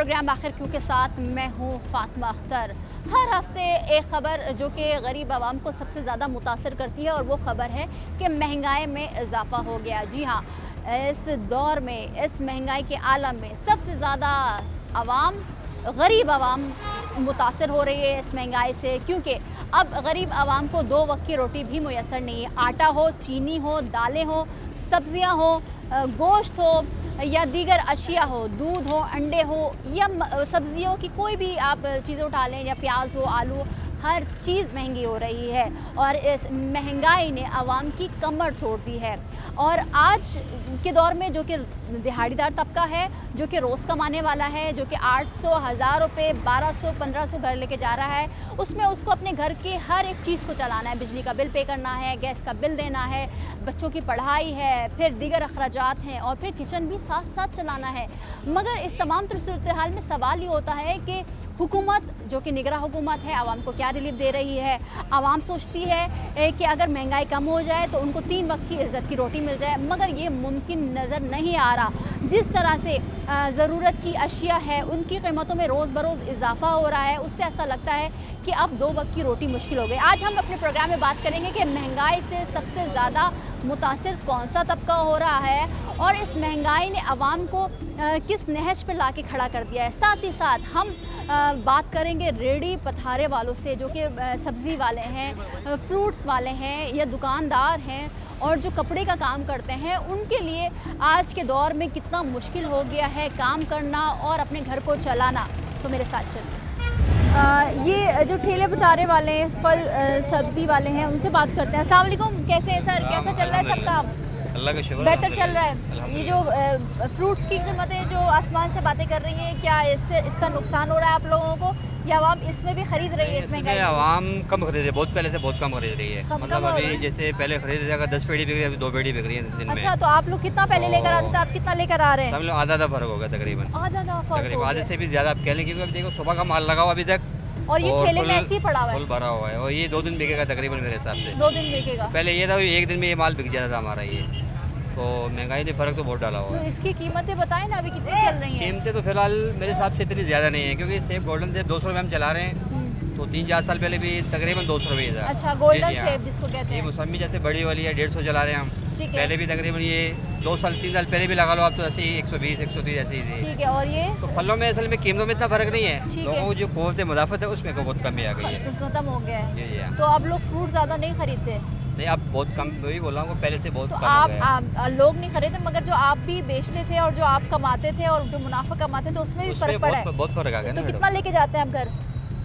Programme आखिर क्यों के साथ मैं हूँ फातिमा अख्तर। हर हफ्ते एक ख़बर जो कि गरीब आवाम को सबसे ज़्यादा मुतासर करती है और वो ख़बर है कि महंगाई में इजाफ़ा हो गया। जी हाँ, इस दौर में, इस महंगाई के आलम में सबसे ज़्यादा आवाम, गरीब आवाम मुतासर हो रही है इस महंगाई से, क्योंकि अब गरीब आवाम को 2 वक्त की रोटी भी मुयसर नहीं है। आटा हो, चीनी हो, दालें हो, सब्ज़ियाँ हो, गोश्त हो या दीगर अशिया हो, दूध हो, अंडे हो या सब्जियों की कोई भी आप चीज़ें उठा लें, या प्याज हो, आलू, हर चीज़ महंगी हो रही है और इस महंगाई ने आवाम की कमर तोड़ दी है। और आज के दौर में जो कि दिहाड़ीदार तबका है, जो कि रोज़ कमाने वाला है, जो कि 800, 1000 रुपये, 1200, 1500 घर लेके जा रहा है, उसमें उसको अपने घर के हर एक चीज़ को चलाना है। बिजली का बिल पे करना है, गैस का बिल देना है, बच्चों की पढ़ाई है, फिर दीगर अखराजात हैं और फिर किचन भी साथ साथ चलाना है। मगर इस तमाम सूरत हाल में सवाल ये होता है कि हुकूमत, जो कि निगरां हुकूमत है, आवाम को क्या रिलीफ दे रही है। आवाम सोचती है कि अगर महंगाई कम हो जाए तो उनको 3 वक्त की इज़्ज़त की रोटी मिल जाए, मगर ये मुमकिन नज़र नहीं आ रहा। जिस तरह से ज़रूरत की अशिया है उनकी कीमतों में रोज़ बरोज़ इजाफ़ा हो रहा है, उससे ऐसा लगता है कि अब 2 वक्त की रोटी मुश्किल हो गई। आज हम अपने प्रोग्राम में बात करेंगे कि महंगाई से सबसे ज़्यादा मुतासिर कौन सा तबका हो रहा है और इस महंगाई ने आवाम को किस नहज पर ला के खड़ा कर दिया है। साथ ही साथ हम बात करेंगे रेडी पथारे वालों से, जो कि सब्ज़ी वाले हैं, फ्रूट्स वाले हैं या दुकानदार हैं और जो कपड़े का काम करते हैं, उनके लिए आज के दौर में कितना मुश्किल हो गया है काम करना और अपने घर को चलाना। तो मेरे साथ चलिए। ये जो ठेले पथारे वाले हैं, फल सब्ज़ी वाले हैं, उनसे बात करते हैं। अस्सलाम वालेकुम, कैसे हैं सर? कैसा चल रहा है सब काम? अल्लाह का शुक्र, बेहतर चल रहा है। ये जो फ्रूट्स की कीमतें जो आसमान से बातें कर रही हैं, क्या इसका नुकसान हो रहा है आप लोगों को, या आवाम इसमें भी खरीद रही है? इसमें आवाम कम खरीद रही है, बहुत पहले से बहुत कम खरीद रही है। मतलब अभी जैसे पहले खरीद रही है 10 पेड़ी बिक रही है, अभी 2 पेड़ी बिक रही है दिन में। अच्छा, तो आप लोग कितना पहले लेकर आते थे, आप कितना लेकर आ रहे हैं? सब लोग आधा फर्क होगा तकरीबन, आधे से भी ज़्यादा आप कह लें, क्योंकि अभी देखो सुबह का माल लगाओ अभी तक और ये ठेले में ऐसे ही पड़ा हुआ है, फुल भरा हुआ है, और ये 2 दिन बिकेगा तकरीबन मेरे हिसाब से। 2 दिन बिकेगा। पहले ये था 1 दिन में ये माल बिक जाता था हमारा ये, तो महंगाई ने फ़र्क तो बहुत डाला हुआ तो है। इसकी कीमतें बताएं ना, अभी कितनी चल रही हैं? कीमतें तो फिलहाल मेरे हिसाब से इतनी ज़्यादा नहीं है, क्योंकि सेब गोल्डन सेब 200 रुपये हम चला रहे हैं, तो 3-4 साल पहले भी तकरीबन 200 रुपये था। अच्छा, गोल्डन सेब जिसको कहते ये हैं। मौसमी जैसे बड़ी वाली है 150 चला रहे हैं हम। ठीक है। पहले भी तकरीबन ये 2 साल 3 साल पहले भी लगा लो आप, तो ऐसे ही 120 130 ऐसे ही थी। ठीक है। और ये तो फलों में असल में कीमतों में इतना फ़र्क नहीं है, ठीक है। लोगों को जो क़ुव्वत मुदाफ़त है उसमें बहुत कमी आ गई है, खत्म हो गया है। जी। तो अब लोग फ्रूट ज़्यादा नहीं खरीदते? नहीं, अब बहुत कम, वही बोल रहा हूँ, पहले से बहुत तो कम हो गया है। आप लोग नहीं खरीदते, मगर जो आप भी बेचते थे और जो आप कमाते थे और जो मुनाफा कमाते थे, उसमें भी फ़र्क पड़ा है। बहुत फ़र्क आ गया तो ना। कितना लेके जाते हैं आप घर?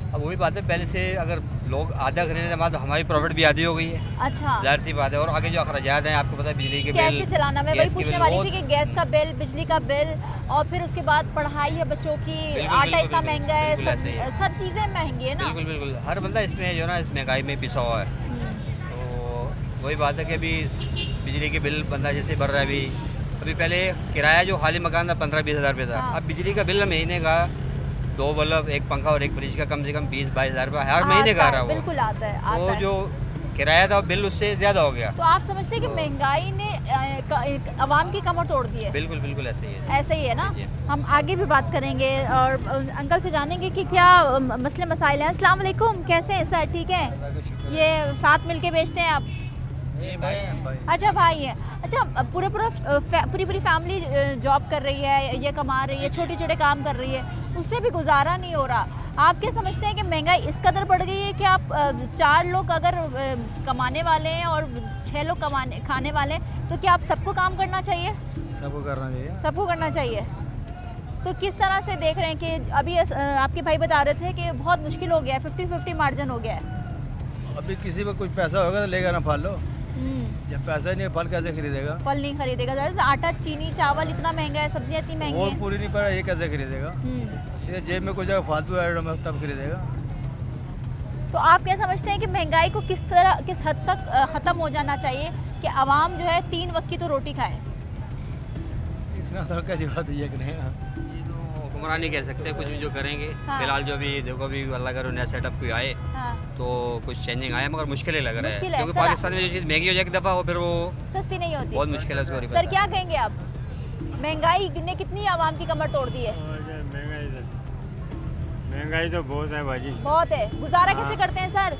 अब वही बात है, पहले से अगर लोग आधा खरीदने के बाद तो हमारी प्रॉफिट भी आधी हो गई है। अच्छा, ज़ाहिर सी बात है। और आगे जो अखराजात हैं, आपको पता है, बिजली के बिल कैसे चलाना, मैं वही पूछने वाली थी कि गैस का बिल, बिजली का बिल, और फिर उसके बाद पढ़ाई है बच्चों की, आटा इतना महंगा है, सब चीज़ें महंगी है ना। बिल्कुल, हर बंदा इसमें जो है ना, इस महंगाई में पिसा हुआ है। तो वही बात है कि अभी बिजली के बिल बंदा जैसे भर रहा है, अभी पहले किराया जो खाली मकान था 15-20 हज़ार रुपये था, अब बिजली का बिल महीने का 2 बल्ब, 1 पंखा और 1 फ्रिज का कम से कम 20-22 हज़ार रुपये हर महीने का आ रहा है। बिल्कुल आता है। तो जो किराया था बिल उससे ज़्यादा हो गया। तो आप समझते हैं कि महंगाई ने आवाम की कमर तोड़ दी है? बिल्कुल ऐसे ही है। ऐसा ही है ना। हम आगे भी बात करेंगे और अंकल से जानेंगे कि क्या मसले मसाइल हैं। अस्सलाम वालेकुम, कैसे हैं सर? ठीक है। ये साथ मिलके बेचते हैं आप? अच्छा, भाई है। अच्छा, पूरी फैमिली जॉब कर रही है, ये कमा रही है, छोटे काम कर रही है, उससे भी गुजारा नहीं हो रहा। आप क्या समझते हैं कि महंगाई इस कदर बढ़ गई है कि आप 4 लोग अगर कमाने वाले हैं और 6 लोग खाने वाले हैं, तो क्या आप सबको काम करना चाहिए? सबको करना चाहिए। सबको करना चाहिए। तो किस तरह से देख रहे हैं कि अभी आपके भाई बता रहे थे कि बहुत मुश्किल हो गया है, 50-50 मार्जिन हो गया है। अभी किसी में कुछ पैसा होगा तो लेगा ना फल लो, जब पैसा ही नहीं है फल कैसे खरीदेगा? फल नहीं खरीदेगा, आटा, चीनी, चावल इतना महंगा है, सब्जियां इतनी महंगी और हैं। पूरी नहीं पड़ा, ये कैसे खरीदेगा? ये जेब में कुछ फालतू आइटम है तब खरीदेगा। तो आप क्या समझते हैं कि महंगाई को किस हद तक ख़त्म हो जाना चाहिए कि आवाम जो है 3 वक्त की तो रोटी खाए? इतना तो कैसी बात है कि नहीं? ये तो हुक्मरान नहीं कह सकते, कुछ भी जो करेंगे। हाँ। फिलहाल जो भी देखो, अभी अल्लाह करो नया सेटअप कोई आए, हाँ। तो कुछ चेंजिंग आया, मगर मुश्किल ही लग रहा है, मुश्किल है, क्योंकि सर। पाकिस्तान में जो चीज़ महंगी हो जाए एक दफ़ा, वो फिर वो सस्ती नहीं होती। बहुत मुश्किल है उसको। सर, क्या कहेंगे आप? महंगाई ने कितनी आवाम की कमर तोड़ दी है? महंगाई महंगाई तो बहुत है भाजी। बहुत है, गुजारा हाँ। कैसे करते हैं सर?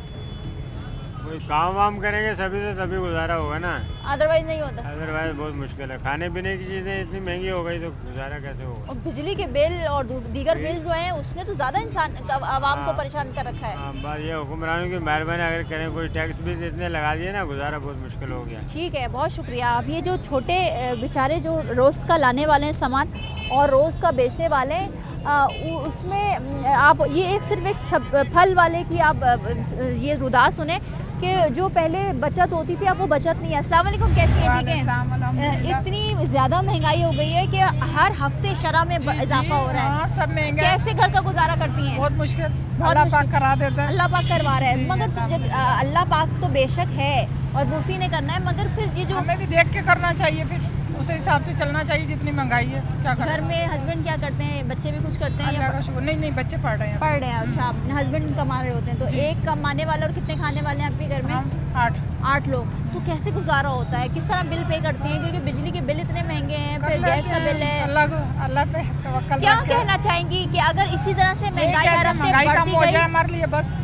कोई काम वाम करेंगे सभी तो तभी गुजारा होगा ना, अदरवाइज नहीं होता। अदरवाइज बहुत मुश्किल है। खाने पीने की चीज़ें इतनी महंगी हो गई तो गुजारा कैसे होगा। और बिजली के बिल और दीगर बिल जो हैं उसने तो ज़्यादा इंसान आवाम को हाँ। परेशान कर रखा है। हाँ, बात ये हुक्मरानों की मेहरबानी अगर करें, कोई टैक्स भी इतने लगा दिए ना, गुजारा बहुत मुश्किल हो गया। ठीक है, बहुत शुक्रिया। अब ये जो छोटे बेचारे जो रोज़ का लाने वाले हैं सामान और रोज़ का बेचने वाले हैं, उसमें आप ये एक सिर्फ एक फल वाले की आप ये रुदा सुने कि जो पहले बचत होती थी अब वो बचत नहीं है। अस्सलाम वालेकुम, कैसी हैं? ठीक है। इतनी ज़्यादा महंगाई हो गई है कि हर हफ्ते शरह में इजाफा हो रहा है। हाँ, सब महंगा है। कैसे घर का गुजारा करती हैं? बहुत मुश्किल, बहुत अल्लाह मुश्किल। पाक करा देता है। अल्लाह पाक करवा रहा है, जी, मगर तो अल्लाह जब अल्लाह पाक तो बेशक है और वो उसी ने करना है, मगर फिर ये जो हमें भी देख के करना चाहिए, फिर उस हिसाब से चलना चाहिए। जितनी महंगाई है क्या घर करें। में हस्बैंड क्या करते हैं, बच्चे भी कुछ करते हैं अल्लाह या का शुक्र। नहीं बच्चे पढ़ रहे हैं। पढ़ रहे हैं? अच्छा, हस्बैंड कमा रहे होते हैं, तो जी। एक कमाने वाला और कितने खाने वाले हैं आपके घर में? हम 8 8 लोग। तो कैसे गुजारा होता है, किस तरह बिल पे करती हैं, क्योंकि बिजली के बिल इतने महंगे हैं, कर फिर लेते गैस का हैं। बिल है। अल्लाह पे तवक्कल क्या रख के। कहना चाहेंगी कि अगर इसी तरह से यही महंगाई कहते हर हैं, हफ्ते महंगाई कम बढ़ती हो गई, जाए हमारे लिए बस।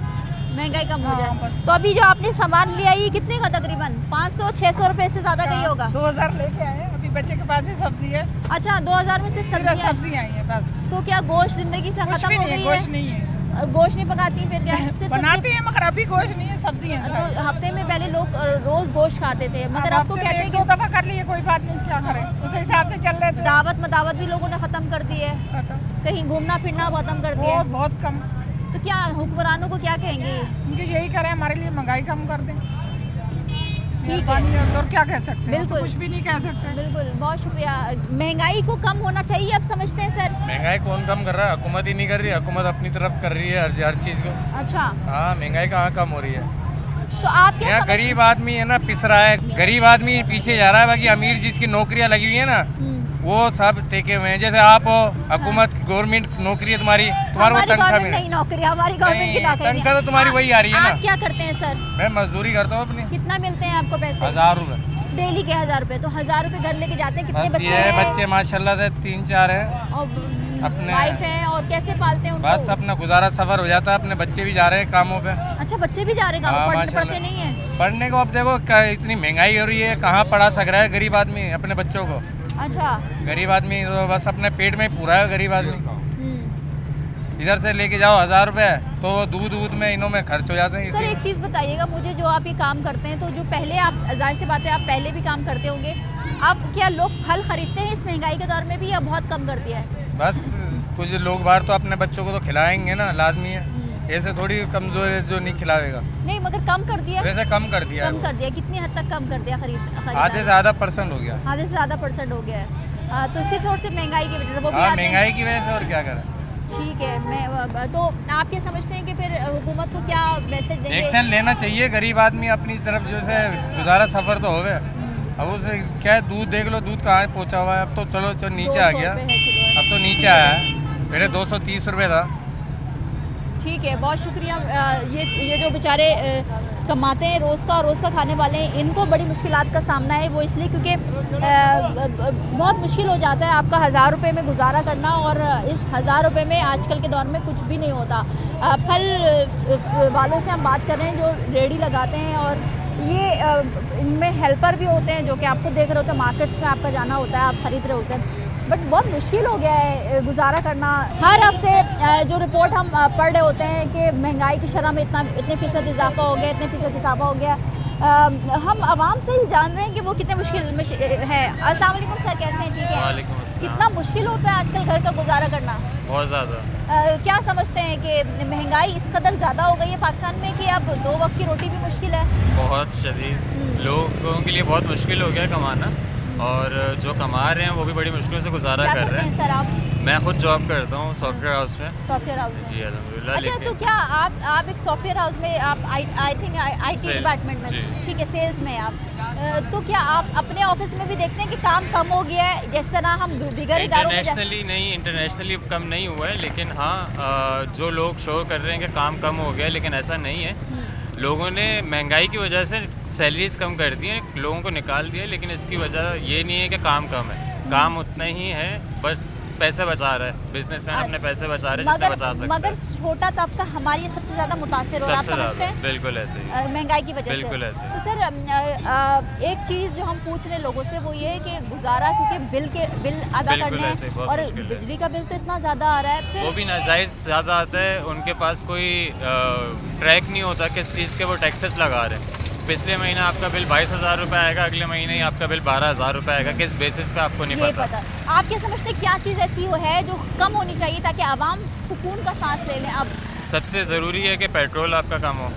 महंगाई कम हो हाँ, जाए, बस। तो अभी जो आपने सामान लिया ये कितने का तकरीबन 500-600 रुपए से ज़्यादा का ही होगा? 2000 लेके आए हैं। अभी बच्चे के पास ही सब्जी है, अच्छा, 2000 में सिर्फ सिर्फ सब्जियां। सब्जी आई है बस। तो क्या गोश्त जिंदगी से कुछ खत्म भी हो नहीं है, गई गोश्त है? नहीं है। गोश्त नहीं पकाती फिर क्या? सिर्फ बनाते हैं मगर अभी गोश्त नहीं है, सब्जी है तो सब। हफ्ते में पहले लोग रोज गोश्त खाते थे, मगर अब तो हफ्ते में कहते हैं 1-2 कि दफा कर लिए, कोई बात नहीं, क्या करें, उस हिसाब से चल लेते हैं। दावत मदावत भी लोगों ने खत्म कर दी है, कहीं घूमना फिरना खत्म कर दिया है। बहुत कम। तो क्या हुक्मरानों को क्या कहेंगे? उनकी यही करें, हमारे लिए महंगाई कम कर दें। ठीक है, है, और क्या कह सकते हैं, बिल्कुल। तो कुछ भी नहीं कह सकते। बिल्कुल, बहुत शुक्रिया। महंगाई को कम होना चाहिए, आप समझते हैं सर? महंगाई कौन कम कर रहा है? हुकूमत ही नहीं कर रही है। हुकूमत अपनी तरफ कर रही है हर चीज़ को। अच्छा, हाँ, महंगाई कहाँ कम हो रही है? तो आप क्या यहाँ समझ- गरीब आदमी है ना पिस रहा है, गरीब आदमी पीछे जा रहा है। बाकी अमीर जिसकी नौकरियाँ लगी हुई है ना वो सब टेके हुए हैं। जैसे आप हो, हुकूमत गवर्नमेंट नौकरी है तुम्हारी को हमारी तनख्वाह गवर्नमेंट मिले। नहीं नौकरी, हमारी गवर्नमेंट की नहीं, नौकरी तनख्वाह तो तुम्हारी वही आ रही है आप ना। क्या करते हैं सर? मैं मजदूरी करता हूँ अपनी। कितना मिलते हैं आपको पैसे? 1000 रुपये। डेली के 1000 रुपए? तो 1000 रुपए घर लेके जाते हैं? कितने बस बच्चे ये हैं? बच्चे माशाल्लाह से 3-4 हैं। और अपने- वाइफ है, और कैसे पालते हैं उनको? बस अपना गुजारा सफर हो जाता है। अपने बच्चे भी जा रहे हैं कामों पे। अच्छा, बच्चे भी जा रहे हैं हाँ, पढ़ते माशाल्लाह। पढ़ते नहीं है? पढ़ने को अब देखो इतनी महंगाई हो रही है, कहाँ पढ़ा सक रहा है गरीब आदमी अपने बच्चों को। अच्छा। गरीब आदमी तो बस अपने पेट में ही पूरा है गरीब आदमी। हम्म। इधर से लेके जाओ 1000 रुपये तो दूध में इनों में खर्च हो जाते हैं सर इसी एक चीज़ बताइएगा मुझे, जो आप ये काम करते हैं, तो जो पहले आप, जाहिर सी बात है आप पहले भी काम करते होंगे, आप क्या लोग फल खरीदते हैं इस महंगाई के दौर में भी, या बहुत कम कर दिया है? बस कुछ लोग बाहर तो अपने बच्चों को तो खिलाएंगे ना, लाजमी है। ऐसे थोड़ी कमजोर है जो नहीं खिलाएगा। नहीं, मगर कम कर दिया। वैसे कम कर दिया है कम वो। कर दिया, कितनी हद तक कम कर दिया? आधे से ज़्यादा % हो गया। आधे से ज़्यादा % हो गया है। तो सिर्फ और सिर्फ महंगाई की वजह से वो भी हाँ, आते हैं। महंगाई की वजह से और क्या करें। ठीक है, मैं तो आप क्या समझते हैं कि फिर हुकूमत को क्या मैसेज देंगे? एक्शन लेना चाहिए। गरीब आदमी अपनी तरफ जो है गुजारा सफर तो होवे। अब उसे क्या है, दूध देख लो, दूध कहाँ पहुँचा हुआ है। अब तो चलो नीचे आ 200 गया, रुपए है किलो है। अब तो नीचे आया है। पहले 230 रुपये था। ठीक है, बहुत शुक्रिया। ये जो बेचारे कमाते हैं रोज़ का खाने वाले हैं, इनको बड़ी मुश्किलात का सामना है। वो इसलिए क्योंकि बहुत मुश्किल हो जाता है आपका 1000 रुपये में गुजारा करना, और इस 1000 रुपये में आजकल के दौर में कुछ भी नहीं होता। फल वालों से हम बात कर रहे हैं जो रेडी लगाते हैं, और ये इनमें हेल्पर भी होते हैं जो कि आपको देख रहे होते हैं, मार्केट्स में आपका जाना होता है, आप ख़रीद रहे होते हैं, बट बहुत मुश्किल हो गया है गुजारा करना। हर हफ्ते जो रिपोर्ट हम पढ़ रहे होते हैं कि महंगाई की शरह में इतने फ़ीसद इजाफा हो गया, इतने फ़ीसद इजाफा हो गया। हम आवाम से ही जान रहे हैं कि वो कितने मुश्किल में है। अस्सलाम वालेकुम सर, कैसे हैं? ठीक है। वालेकुम अस्सलाम। कितना मुश्किल होता है आजकल घर का गुजारा करना? बहुत ज़्यादा। क्या समझते हैं कि महंगाई इस कदर ज़्यादा हो गई है पाकिस्तान में कि अब 2 वक्त की रोटी भी मुश्किल है? बहुत शदीद, लोगों के लिए बहुत मुश्किल हो गया कमाना, और जो कमा रहे हैं वो भी बड़ी मुश्किल से गुजारा क्या कर करते रहे हैं हैं। सर आप? मैं खुद जॉब करता हूँ सॉफ्टवेयर हाउस में। सॉफ्टवेयर हाउस में? जी अल्हम्दुलिल्लाह। अच्छा, तो लेकिन क्या आप एक सॉफ्टवेयर हाउस में, आप I think IT Sales, department में, जी। ठीक है, सेल्स में आप, तो क्या आप अपने ऑफिस में भी देखते हैं कि काम कम हो गया है, जिस तरह हम दीगर इदारों में इंटरनेशनली कम नहीं हुआ है, लेकिन हाँ जो लोग शो कर रहे हैं कि काम कम हो गया है, लेकिन ऐसा नहीं है। लोगों ने महंगाई की वजह से सैलरीज कम कर दी हैं, लोगों को निकाल दिया, लेकिन इसकी वजह ये नहीं है कि काम कम है, काम उतना ही है, बस पैसे बचा रहा है, बिजनेसमैन अपने पैसे बचा रहे हैं जितना बचा सकता मगर है। छोटा तबका हमारी सबसे ज्यादा मुतासिर हो रहा है, आप सबसे समझते ज़्यादा हैं? बिल्कुल ऐसे ही। महंगाई की वजह से। बिल्कुल ऐसे। तो सर एक चीज़ जो हम पूछ रहे हैं लोगों से वो ये है कि गुजारा, क्योंकि बिल अदा बिल्कुल करने ऐसे, हैं बहुत और मुश्किल है। बिजली का बिल तो इतना ज़्यादा आ रहा है, वो फिर भी नाजायज़ ज़्यादा आता है, उनके पास कोई ट्रैक नहीं होता किस चीज़ के वो टैक्सेस लगा रहे हैं। पिछले महीने आपका बिल 22,000 रुपये आएगा, अगले महीने ही आपका बिल 12,000 रुपये आएगा, किस बेसिस पे आपको नहीं ये पता। पता। आप क्या समझते हैं क्या चीज़ ऐसी हो है जो कम होनी चाहिए ताकि आवाम सुकून का सांस ले लें? अब सबसे ज़रूरी है कि पेट्रोल आपका कम हो।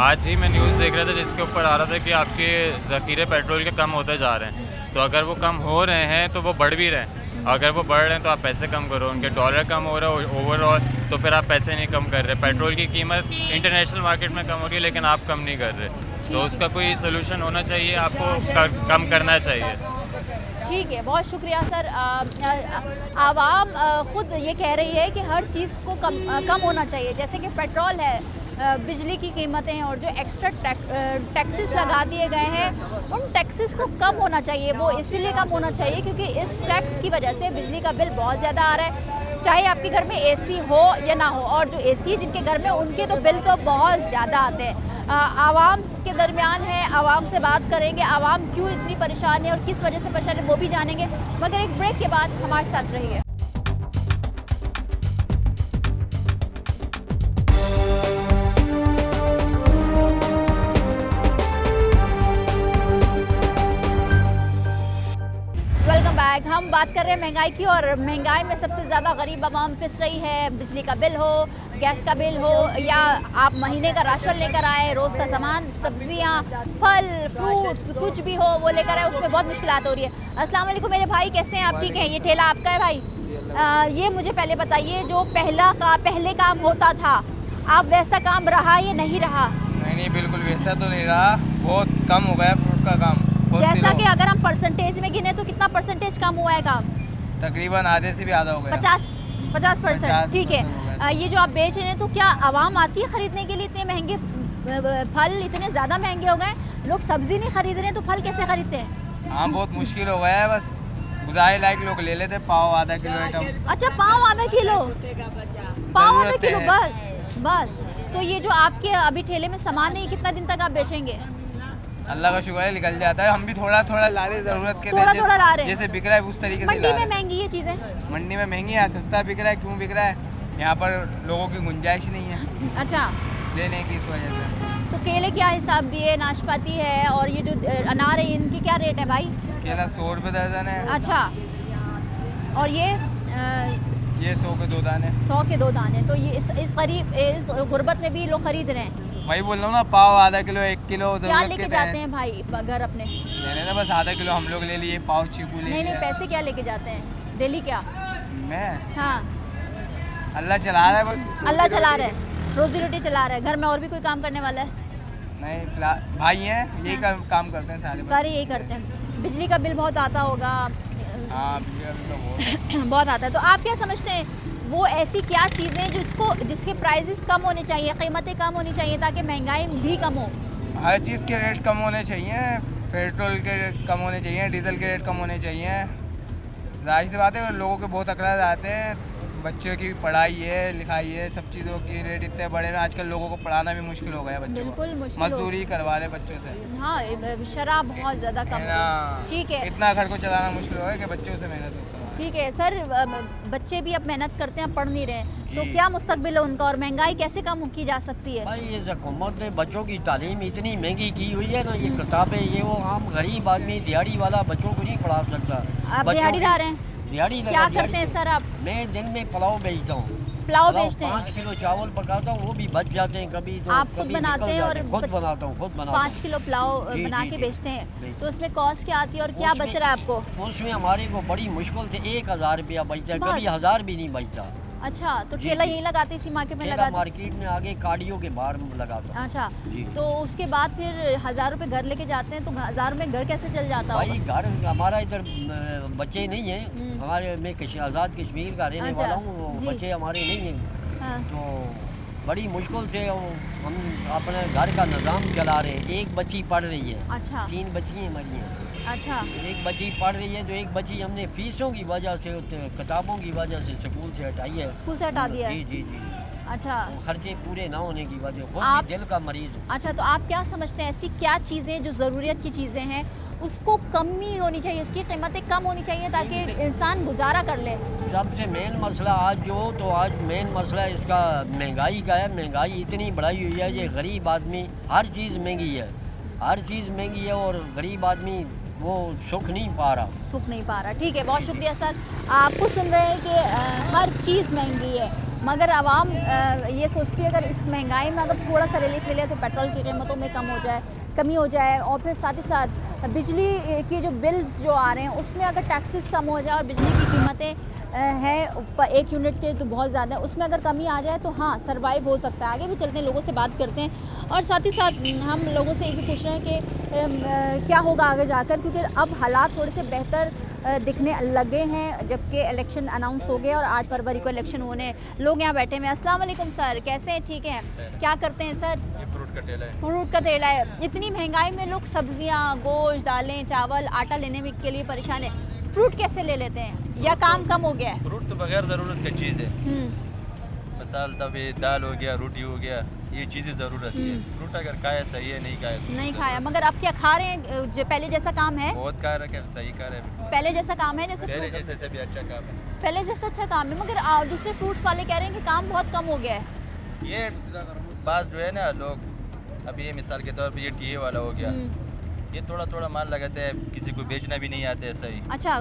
आज ही मैं न्यूज़ देख रहा था जिसके ऊपर आ रहा था कि आपके ज़ख़ीरे पेट्रोल के कम होते जा रहे हैं, तो अगर वो कम हो रहे हैं तो वो बढ़ भी रहे हैं। अगर वो बढ़ रहे हैं तो आप पैसे कम करो, उनके डॉलर कम हो रहा है ओवरऑल, तो फिर आप पैसे नहीं कम कर रहे। पेट्रोल की कीमत इंटरनेशनल मार्केट में कम हो रही है लेकिन आप कम नहीं कर रहे, तो उसका कोई सोल्यूशन होना चाहिए, आपको कम करना चाहिए। ठीक है, बहुत शुक्रिया सर। आवाम खुद ये कह रही है कि हर चीज़ को कम होना चाहिए, जैसे कि पेट्रोल है, बिजली की कीमतें हैं और जो एक्स्ट्रा टैक्सेस लगा दिए गए हैं उन टैक्सेस को कम होना चाहिए। वो इसीलिए कम होना चाहिए क्योंकि इस टैक्स की वजह से बिजली का बिल बहुत ज़्यादा आ रहा है, चाहे आपके घर में एसी हो या ना हो। और जो एसी जिनके घर में उनके तो बिल तो बहुत ज़्यादा आते हैं। आवाम के दरमियान है, आवाम से बात करेंगे, आवाम क्यों इतनी परेशान है और किस वजह से परेशान है वो भी जानेंगे, मगर एक ब्रेक के बाद हमारे साथ रहिए। Welcome back. हम बात कर रहे हैं महंगाई की, और महंगाई में सबसे ज़्यादा गरीब आवाम पिस रही है। बिजली का बिल हो, गैस का बिल हो, या आप महीने का राशन लेकर आए, रोज़ का सामान, सब्जियां, फल, फ्रूट्स, कुछ भी हो वो लेकर आए, उसमें बहुत मुश्किलात हो रही है। अस्सलाम वालेकुम मेरे भाई, कैसे हैं आप? ठीक हैं? ये ठेला आपका है भाई? ये मुझे पहले बताइए, जो पहले काम होता था, आप वैसा काम रहा या नहीं रहा? नहीं, बिल्कुल वैसा तो नहीं रहा, बहुत कम हो गया फ्रूट का काम। जैसा कि अगर हम परसेंटेज में गिने तो कितना परसेंटेज कम हुआ है काम? तकरीबन आधे से भी आधा हो गया। 50%। ठीक है। ये जो आप बेच रहे हैं तो क्या आवाम आती है ख़रीदने के लिए? इतने महंगे फल इतने ज़्यादा महंगे हो गए, लोग सब्ज़ी नहीं खरीद रहे हैं तो फल कैसे खरीदते हैं? हाँ, बहुत मुश्किल हो गया है, बस गुजारे लायक लोग ले लेते पाव आधा किलो आइटम। अच्छा, पाव आधा किलो? पाव आधा किलो बस? तो ये जो आपके अभी ठेले में सामान है, ये कितना दिन तक आप बेचेंगे? अल्लाह का शुक्र है निकल जाता है। हम भी थोड़ा थोड़ा ला रहे, जरूरत के थोड़ा ला रहे हैं। जैसे बिक रहा है उस तरीके से मंडी ला में रहे हैं। महंगी ये चीज़ें? मंडी में महंगी है, सस्ता बिक रहा है। क्यों बिक रहा है? यहाँ पर लोगों की गुंजाइश नहीं है अच्छा, लेने की, इस वजह से। तो केले क्या हिसाब दिए? नाशपाती है और ये जो अनार है, इनके क्या रेट है भाई? केला 100 रुपये दर्जन है। अच्छा, और ये 100 के 2 दाने। 100 के 2 दाने। तो ये इस गुर्बत में भी लोग खरीद रहे हैं। वही बोल रहा हूँ ना, पाव आधा किलो 1 किलो क्या जरूरत लेके के जाते हैं भाई घर अपने? लेने ना बस आधा किलो हम लोग ले लिए, पाव चीकू ले नहीं, लिया। पैसे क्या लेके जाते हैं डेली? क्या? मैं हाँ, अल्लाह चला रहा है बस। अल्लाह चला रहा है, रोजी रोटी चला रहा है। घर में और भी कोई काम करने वाला है? नहीं, फिलहाल भाई हैं, यही काम करते हैं सारे बस। सारे यही करते हैं। बिजली का बिल बहुत आता होगा? हाँ, बिजली का बिल तो बहुत। बहुत आता है। तो आप क्या समझते हैं वो ऐसी क्या चीज़ें जिसके प्राइसेस कम होने चाहिए, कीमतें कम होनी चाहिए ताकि महंगाई भी कम हो? हर चीज़ के रेट कम होने चाहिए, पेट्रोल के रेट कम होने चाहिए, डीजल के रेट कम होने चाहिए। जाहिर सी बात है, लोगों के बहुत अखराज आते हैं, बच्चों की पढ़ाई है, लिखाई है, सब चीज़ों के रेट इतने बड़े हैं आजकल, लोगों को पढ़ाना भी मुश्किल हो गया है बच्चों को। बिल्कुल मुश्किल हो- मजदूरी करवा रहे बच्चों से। हाँ, शराब बहुत ज़्यादा कम है ना? ठीक है। इतना घर को चलाना मुश्किल हो गया कि बच्चों से मेहनत हो। ठीक है सर, बच्चे भी अब मेहनत करते हैं, पढ़ नहीं रहे, तो क्या मुस्तकबिल है उनका और महंगाई कैसे कम की जा सकती है? भाई, ये हुकूमत ने बच्चों की तालीम इतनी महंगी की हुई है ना, ये किताबें, ये वो आम गरीब आदमी दिहाड़ी वाला बच्चों को नहीं पढ़ा सकता। आप दिहाड़ीदार हैं? दिहाड़ी क्या करते हैं सर आप? मैं दिन में पुलाव बेचता हूँ। पुलाव बेचते हैं? 5 किलो चावल पकाता हूँ, वो भी बच जाते हैं कभी तो। आप खुद कभी बनाते निकल हैं? जाते और खुद बनाता हूँ, खुद बनाता 5 किलो पुलाव जी, बना जी, के जी। बेचते हैं, जी। तो उसमें कॉस्ट क्या आती है और क्या बच रहा है आपको? उसमें हमारे को बड़ी मुश्किल से 1,000 रुपया बचता है, बस? कभी 1000 भी नहीं बचता। अच्छा, तो जी, ठेला जी। यहीं लगाते, इसी मार्केट में ठेला लगाते? मार्केट में आगे काडियों के बाहर लगाता हूँ। अच्छा, जी। तो उसके बाद फिर 1000 रुपये घर लेके जाते हैं, तो 1000 में घर कैसे चल जाता भाई, होगा? घर हमारा इधर बच्चे नहीं हैं हमारे। मैं आज़ाद कश्मीर का रहने अच्छा, वाला हूँ, जी। बच्चे हमारे नहीं हैं, हाँ। तो बड़ी मुश्किल से हम अपने घर का निज़ाम चला रहे हैं। एक बच्ची पढ़ रही है, अच्छा 3 बच्चियाँ मरी हैं। अच्छा एक बच्ची पढ़ रही है, जो एक बच्ची हमने फीसों की वजह से, किताबों की वजह से स्कूल से हटाई है। स्कूल से हटा दिया है? जी जी जी। अच्छा वो खर्चे पूरे ना होने की वजह, खुद आप- भी दिल का मरीज हूँ। अच्छा, तो आप क्या समझते हैं ऐसी क्या चीज़ें जो ज़रूरियत की चीज़ें हैं उसको कमी होनी चाहिए, उसकी कीमतें कम होनी चाहिए ताकि इंसान गुजारा कर ले? सबसे मेन मसला आज जो, तो आज मेन मसला इसका महंगाई का है। महंगाई इतनी बढ़ाई हुई है, ये गरीब आदमी, हर चीज़ महंगी है, हर चीज़ महंगी है, और गरीब आदमी वो सुख नहीं पा रहा। सुख नहीं पा रहा। ठीक है, बहुत शुक्रिया सर। आपको सुन रहे हैं कि हर चीज़ महंगी है, मगर आवाम ये सोचती है अगर इस महंगाई में अगर थोड़ा सा रिलीफ मिले तो पेट्रोल की कीमतों में कमी हो जाए, और फिर साथ ही साथ बिजली की जो बिल्स जो आ रहे हैं उसमें अगर टैक्सेस कम हो जाए, और बिजली की कीमतें हैं 1 यूनिट के तो बहुत ज़्यादा है, उसमें अगर कमी आ जाए तो हाँ सर्वाइव हो सकता है। आगे भी चलते हैं, लोगों से बात करते हैं, और साथ ही साथ हम लोगों से ये भी पूछ रहे हैं कि क्या होगा आगे जाकर, क्योंकि अब हालात थोड़े से बेहतर दिखने लगे हैं, जबकि इलेक्शन अनाउंस हो गए और 8 फरवरी को इलेक्शन होने। लोग यहाँ बैठे हुए हैं। अस्सलाम वालेकुम सर, कैसे हैं? ठीक हैं। क्या करते हैं सर? ये फ्रूट का ठेला है। फ्रूट का ठेला है। इतनी महंगाई में लोग सब्जियाँ, गोश्त, दालें, चावल, आटा लेने में के लिए परेशान है, फ्रूट कैसे ले लेते हैं, या काम कम हो गया है? फ्रूट तो बगैर ज़रूरत की चीज़ है। मिसाल तभी दाल हो गया, रोटी हो गया, ये चीज़ें ज़रूरत है। फ्रूट अगर खाया सही है, नहीं खाया तो नहीं खाया, मगर अब क्या खा रहे हैं? जो पहले जैसा काम है? बहुत खा रहा है, सही खा रहे हैं। पहले जैसा काम है जैसे पहले fruit- जैसे से भी अच्छा काम है। पहले जैसा अच्छा काम है, मगर दूसरे फ्रूट्स वाले कह रहे हैं कि काम बहुत कम हो गया है। ये बात जो है ना, लोग अभी ये मिसाल के तौर पे ये टीए वाला हो गया, ये थोड़ा थोड़ा माल लगाते हैं, किसी को बेचना भी नहीं आते है सही। अच्छा,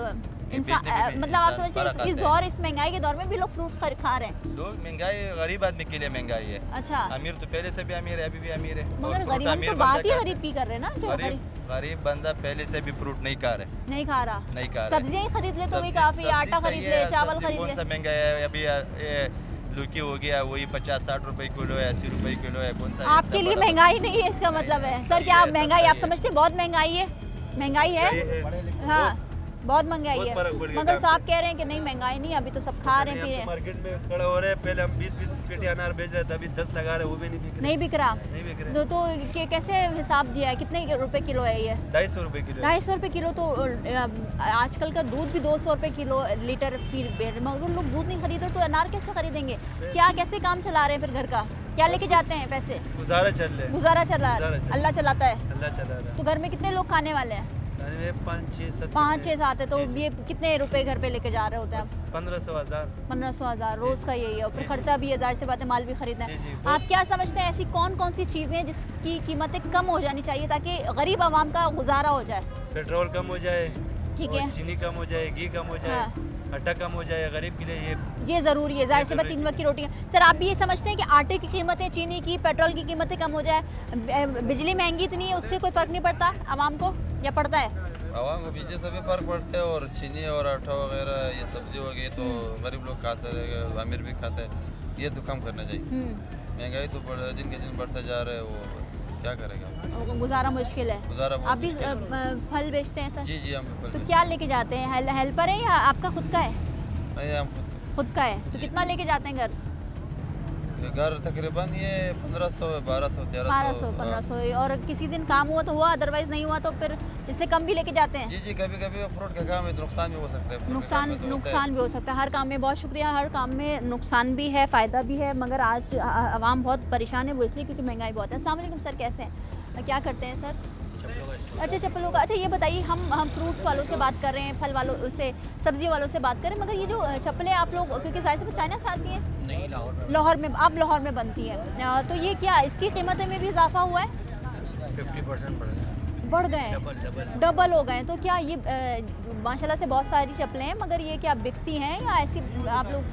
इंसान बेचने में भी मतलब आप इंसान समझते हैं फर्क इस आता दौर, इस महंगाई के दौर में भी लोग फ्रूट्स खा रहे हैं? लोग महंगाई गरीब आदमी के लिए महंगाई है। अच्छा, अमीर तो पहले से भी अमीर है, अभी भी अमीर है। मगर और फ्रूट गरीब, हम अमीर तो बंदा बात ही खाता है। गरीब की कर रहे हैं ना, कि गरीब बंदा पहले से भी फ्रूट नहीं खा रहे, नहीं खा रहा, नहीं खा रहे। सब्जियां ही खरीद ले तो भी सब्जी- काफी, सब्जी आटा सही खरीद है, ले, चावल सब्जी खरीद कौन ले। सा महंगा है अभी? ये लौकी हो गया, वही 50-60 रुपए किलो है, 80 रुपए किलो है। कौन सा आपके लिए महंगाई नहीं है, इसका मतलब है सर? सही क्या है, महंगाई सब आप सही है। समझते हैं बहुत महंगाई है? महंगाई है, हाँ बहुत महंगाई बहुत है, फर्क पड़ गया मगर काम साहब कह रहे हैं कि नहीं महंगाई नहीं, अभी तो सब खा रहे हैं, पी रहे हैं। मार्केट में खड़े हो रहे हैं, पहले हम 20-20 पेटी अनार बेच रहे थे, अभी 10 लगा रहे हैं, वो भी नहीं बिक रहे। नहीं बिक रहा, नहीं बिक रहे। तो कैसे हिसाब दिया है, कितने रुपए किलो है ये? 250 रुपए किलो है। 250 रुपए किलो। तो आजकल का दूध भी 200 रुपए किलो लीटर फील बेच रहे, मगर लोग दूध नहीं खरीदते तो अनार कैसे खरीदेंगे? क्या कैसे काम चला रहे हैं फिर घर का? क्या लेके जाते हैं पैसे? गुजारा चल रहे हैं। गुजारा चला गुजारा है, चल- अल्लाह चलाता है। अल्लाह चला रहा तो घर में कितने लोग खाने वाले हैं? है। 5-6-7 5-6-7 है, तो ये कितने रुपए घर पे लेके जा रहे होते हैं आप? 1500-1000। 1500-1000 रोज का यही है, और फिर खर्चा भी 1000 से बात है, माल भी खरीदना जी, जी, है। बहुत- आप क्या समझते हैं ऐसी कौन कौन सी चीज़ें हैं जिसकी कीमतें कम हो जानी चाहिए ताकि गरीब आवाम का गुजारा हो जाए? पेट्रोल कम हो जाए, ठीक और है, चीनी कम हो जाए, घी कम हो जाए, हाँ। आटा कम हो जाए, गरीब के लिए ये ज़रूरी है। ज़ाहिर सी बात, ज़रूरी 3 वक्त की रोटियाँ। सर आप भी ये समझते हैं कि आटे की कीमतें, चीनी की, पेट्रोल की कीमतें कम हो जाए, बिजली महंगी इतनी है उससे कोई फ़र्क नहीं पड़ता आवाम को, या पड़ता है? आवाम को बिजली से भी फर्क पड़ता है, और चीनी और आटा वगैरह ये सब्जी हो गई तो गरीब लोग खाते रहेगा, अमीर भी खाता है, ये तो कम करना चाहिए। महंगाई तो दिन के दिन बढ़ता जा रहा है, वो बस क्या करेगा, गुजारा मुश्किल है। गुजारा बहुत आप भी मुश्किल है। फल बेचते हैं सर? जी जी, हम भी तो क्या लेके जाते हैं? हेल्पर है या आपका खुद का है? नहीं, हम खुद का है। तो कितना लेके जाते हैं घर? घर तकरीबन ये 1500, 1200, 1200, 1500, और किसी दिन काम हुआ तो हुआ, अदरवाइज नहीं हुआ तो फिर इससे कम भी लेके जाते हैं? जी जी, कभी कभी फ्रूट का काम है तो नुकसान भी हो सकता है। नुकसान भी हो सकता है। हर काम में, बहुत शुक्रिया, हर काम में नुकसान भी है, फ़ायदा भी है, मगर आज आवाम बहुत परेशान है, वो इसलिए क्योंकि महंगाई बहुत है। अस्सलाम वालेकुम सर, कैसे हैं? क्या करते हैं सर? अच्छा, चप्पलों का। अच्छा ये बताइए, हम फ्रूट्स वालों से बात कर रहे हैं, फल वालों से, सब्जी वालों से बात कर रहे हैं, मगर ये जो चप्पलें आप लोग, क्योंकि जाहिर से चाइना से आती हैं? नहीं, लाहौर में, आप लाहौर में बनती है, तो ये क्या इसकी कीमतें में भी इजाफा हुआ है? 50% बढ़ गया, बढ़ गए हैं, डबल हो गए हैं। तो क्या ये माशाल्लाह से बहुत सारी चप्पलें हैं, मगर ये क्या बिकती हैं या ऐसी आप लोग?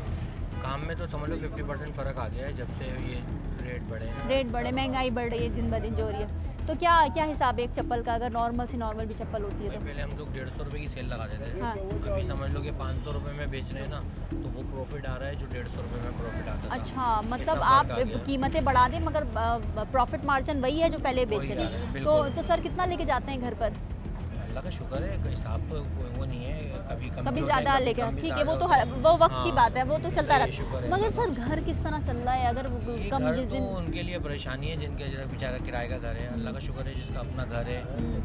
काम में तो समझ लो 50% फ़र्क आ गया है जब से ये रेट बढ़े, महंगाई बढ़ रही है दिन ब दिन जो हो रही है। तो क्या हिसाब है एक चप्पल का, अगर नॉर्मल से नॉर्मल भी चप्पल होती है तो? पहले हम लोग 150 रुपये की सेल लगा देते थे, हाँ। अभी समझ लो कि 500 रुपये में बेच रहे हैं ना, तो वो प्रॉफिट आ रहा है जो 150 रुपये में प्रॉफिट आता था। अच्छा, मतलब इतना आप फर्क आ गया है। कीमतें बढ़ा दें मगर प्रॉफिट मार्जिन वही है जो पहले बेचते वही आ रहा है, थे। बिल्कुल। तो सर कितना लेके जाते हैं घर पर? अल्लाह का शुक्र है, हिसाब तो वो नहीं है, कभी कम कभी भी होता है, ज़्यादा कभी लेकर कम भी ठीक है, ज़्यादा वो तो होता है। वो वक्त की हाँ, बात है, वो तो चलता सही, रहता शुक्र है। है मगर अल्लाह सर घर किस तरह चल रहा है अगर ये कम घर जिस तो दिन उनके लिए परेशानी है जिनके जरा बेचारा किराए का घर है। अल्लाह का शुक्र है जिसका अपना घर है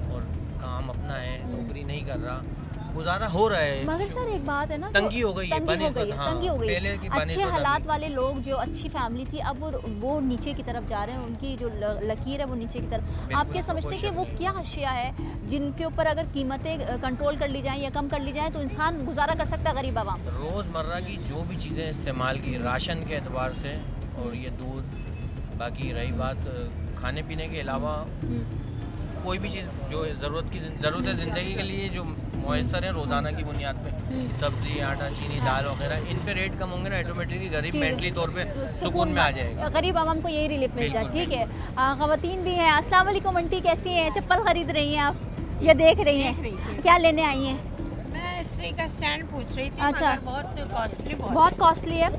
और काम अपना है, नौकरी नहीं कर रहा, गुजारा हो रहा है। मगर सर एक बात है ना, तंगी हो गई है, तंगी हो गई है, हाँ, तंगी हो गई पहले है। की अच्छे बनिस्बत हालात अभी। वाले लोग जो अच्छी फैमिली थी अब वो नीचे की तरफ जा रहे हैं, उनकी जो लकीर है वो नीचे की तरफ। आप बिल्कुल, क्या इसमें समझते कोई हैं कि शक वो नहीं। क्या अशिया है जिनके ऊपर अगर कीमतें कंट्रोल कर ली जाएं या कम कर ली जाएं तो इंसान गुजारा कर सकता है गरीब आवाम? रोज़मर्रा की जो भी चीज़ें इस्तेमाल की, राशन के एतबार से और ये दूध, बाकी रही बात खाने पीने के अलावा कोई भी चीज़ जो ज़रूरत है ज़िंदगी के लिए जो मुयसर है रोज़ाना की बुनियाद पे, सब्ज़ी, आटा, चीनी, दाल वगैरह, इन पे रेट कम होंगे ना, ऑटोमेटिकली गरीब जी। मेंटली तौर पे सुकून में आ जाएगा। गरीब आवाम को यही रिलीफ मिल जाए। बिल्कुल, ठीक है, खवातीन भी हैं। अस्सलाम वालेकुम आंटी, कैसी हैं? चप्पल खरीद रही हैं आप या देख रही हैं? क्या लेने आई हैं? मैं स्त्री का स्टैंड पूछ रही थी, अच्छा। मगर बहुत कॉस्टली बहुत कॉस्टली है।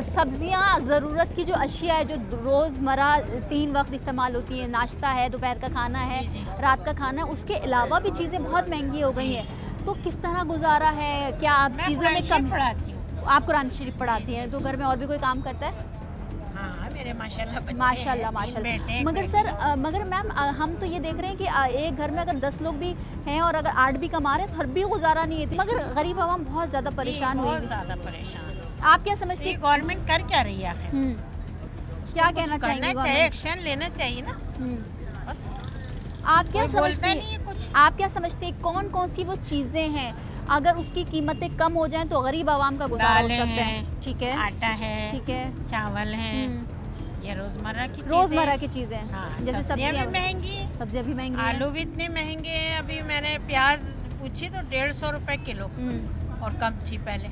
सब्जियां, ज़रूरत की जो अशिया है जो रोज़मर्रा 3 वक्त इस्तेमाल होती है, नाश्ता है, दोपहर का खाना है, रात का खाना है, उसके अलावा भी चीज़ें बहुत महंगी हो गई हैं। तो किस तरह गुजारा है? क्या आप चीज़ों में कम पढ़ाती हूँ। आप कुरान शरीफ पढ़ाती हैं तो घर में और भी कोई काम करता है? हाँ, मेरे माशाल्लाह बच्चे हैं, माशाल्लाह 3 माशाल्लाह। बेटे, एक मगर बेटी। सर मगर मैम हम तो ये देख रहे हैं कि एक घर में अगर 10 लोग भी हैं और अगर 8 भी कमा रहे हैं तो फिर भी गुजारा नहीं है। मगर गरीब आवाम बहुत ज़्यादा परेशान हुई बहुत है। ज़्यादा परेशान। आप क्या समझती ये हैं? गवर्नमेंट कर क्या रही है आखिर? क्या कहना करना चाहेंगे चाहिए, गवर्नमेंट? एक्शन लेना चाहिए ना, बस। आप क्या कोई बोलता समझते नहीं है कुछ। आप क्या समझते हैं कौन कौन सी वो चीज़ें हैं अगर उसकी कीमतें कम हो जाएं तो गरीब आवाम का गुजारा हो दालें सकता है? हैं, ठीक है, आटा है, ठीक है, चावल है, हम्म, ये रोजमर्रा की रोज़मर्रा की चीज़ें, हाँ, जैसे सब्जियाँ भी सब्जियाँ महंगी है, सब्जियाँ भी महंगी हैं। आलू भी इतने महंगे हैं। अभी मैंने प्याज पूछी तो 150 रुपए किलो और कम थी पहले।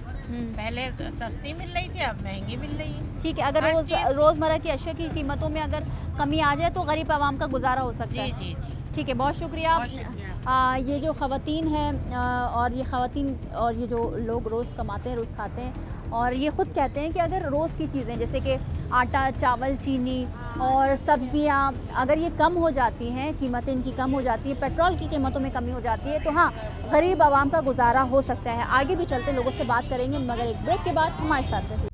पहले सस्ती मिल रही थी, अब महंगी मिल रही है। ठीक है, अगर हर चीज़- रोज़मर्रा की अशिया की कीमतों में अगर कमी आ जाए तो गरीब आवाम का गुजारा हो सकता जी है। जी जी। ठीक है, बहुत शुक्रिया। बहुत शुक्रिया। ये जो ख़वातीन हैं और ये ख़वातीन और ये जो लोग रोज़ कमाते हैं, रोज़ खाते हैं और ये ख़ुद कहते हैं कि अगर रोज़ की चीज़ें जैसे कि आटा, चावल, चीनी और सब्ज़ियाँ अगर ये कम हो जाती हैं, कीमतें इनकी कम हो जाती हैं, पेट्रोल की कीमतों में कमी हो जाती है तो हाँ, गरीब आवाम का गुजारा हो सकता है। आगे भी चलते लोगों से बात करेंगे मगर एक ब्रेक के बाद हमारे साथ रहिए।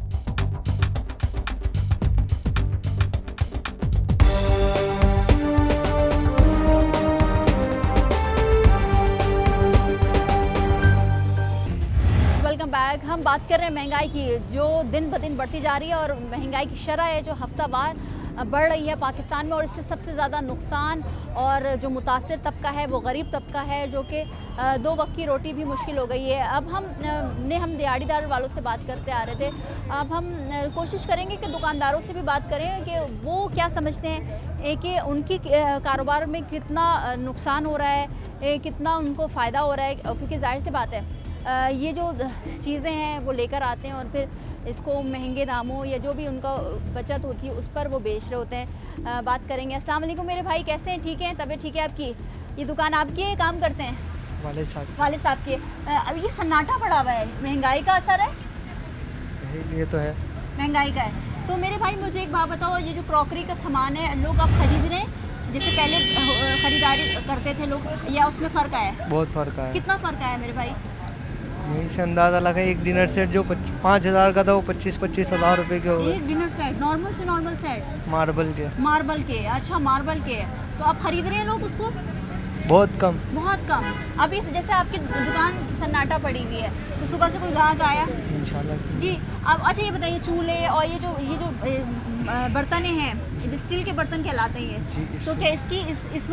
Welcome back. हम बात कर रहे हैं महंगाई की जो दिन ब दिन बढ़ती जा रही है और महंगाई की शरह है जो हफ्तावार बढ़ रही है पाकिस्तान में और इससे सबसे ज़्यादा नुकसान और जो मुतासिर तबका है वो गरीब तबका है जो कि 2 वक्त की रोटी भी मुश्किल हो गई है। अब हम दिहाड़ीदार वालों से बात करते आ रहे थे, अब हम कोशिश करेंगे कि दुकानदारों से भी बात करें कि वो क्या समझते हैं कि उनकी कारोबार में कितना नुकसान हो रहा है, कितना उनको फ़ायदा हो रहा है, क्योंकि जाहिर सी बात है ये जो चीज़ें हैं वो लेकर आते हैं और फिर इसको महंगे दामों या जो भी उनका बचत होती है उस पर वो बेच रहे होते हैं। बात करेंगे। अस्सलाम वालेकुम मेरे भाई, कैसे हैं? ठीक हैं? तबीयत ठीक है आपकी? ये दुकान आपकी है, काम करते हैं? वाले साहब वाले साहब की। अब ये सन्नाटा पड़ा हुआ है, महंगाई का असर है? ये तो है। महंगाई का है। तो मेरे भाई मुझे एक बात बताओ, ये जो क्रॉकरी का सामान है लोग अब खरीद रहे हैं जैसे पहले ख़रीदारी करते थे लोग, या उसमें फ़र्क आया है? बहुत फ़र्क है। कितना फ़र्क आया मेरे भाई? यहीं से अंदाज़ा लगा एक डिनर सेट जो 5,000 का था वो 25-25 हज़ार रुपये के हो एक गए। डिनर सेट, नॉर्मल से नॉर्मल सेट, मार्बल के मार्बल के। अच्छा, मार्बल के। तो अब खरीद रहे हैं लोग उसको? बहुत कम। बहुत कम। अभी जैसे आपकी दुकान सन्नाटा पड़ी हुई है तो सुबह से कोई ग्राहक आया? इंशाल्लाह जी। अब अच्छा ये बताइए, चूल्हे और ये जो बर्तन हैं, ये स्टील के बर्तन कहलाते हैं जी, ये, तो क्या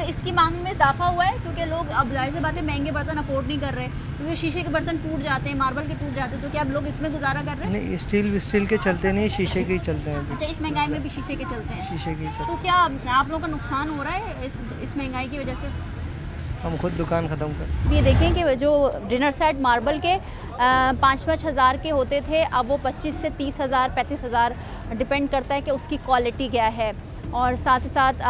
इसकी मांग में इजाफा हुआ है? क्योंकि लोग अब जाहिर सी बात है महंगे बर्तन अफोर्ड नहीं कर रहे, क्योंकि शीशे के बर्तन टूट जाते हैं, मार्बल के टूट जाते हैं, तो क्या अब लोग इसमें गुजारा कर रहे हैं? नहीं, स्टील के चलते नहीं, शीशे के ही चलते हैं अभी। अच्छा, इस महंगाई में भी शीशे के चलते हैं? शीशे के ही चलते तो क्या आप लोगों का नुकसान हो रहा है इस महंगाई की वजह से? हम खुद दुकान ख़त्म कर। ये देखें कि जो डिनर सेट मार्बल के 5-5 हज़ार के होते थे अब वो 25 से 30 हज़ार 35 हज़ार डिपेंड करता है कि उसकी क्वालिटी क्या है। और साथ ही साथ